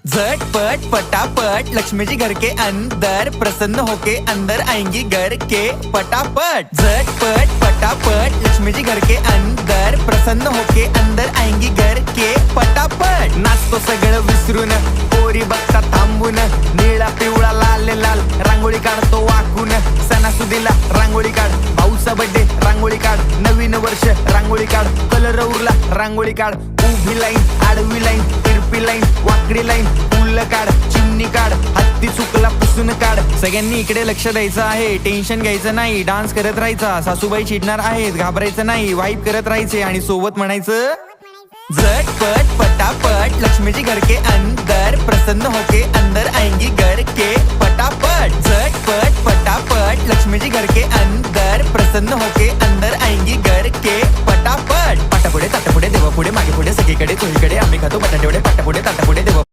झटपट पटापट लक्ष्मी जी घर के अंदर प्रसन्न होके अंदर आएंगी घर के पटापट। झटपट पटापट लक्ष्मी जी घर के अंदर प्रसन्न होके अंदर आएंगी घर के पटापट। नाचतो सगळं विसरून पोरी बघता थांबून, निळा पिवळा लाल लाल रांगोळी काढतो वाकून। सणासुदीला रांगोळी काढ, भाऊचा बर्थडे रांगोळी काढ, नवीन वर्ष रांगोळी काढ, कलर उरला रांगोळी काढ। उभी लाईन, आडवी लाईन, तिरपी लाईन, वाकडी लाईन, फुल काढ, चिमणी काढ, हत्ती चुकला पुसून काढ। सगळ्यांनी इकडे लक्ष द्यायचं आहे, टेन्शन घ्यायचं नाही, डान्स करत राहायचा। सासूबाई चिडणार आहेत, घाबरायचं नाही, वाईप करत राहायचे आणि सोबत म्हणायचं झटपट पटापट लक्ष्मी जी घर के अंदर प्रसन्न होके अंदर आएंगी घर के पटापट। झटपट पटापट लक्ष्मी जी घर के अंदर प्रसन्न होके अंदर आएंगी घर के पटापट। पाटापुढे ताटापुढे देवापुढे मागे पुढे सगळीकडे चोहीकडे आम्ही खातो बटाटेवडे, पाटापुढे ताटापुढे देवा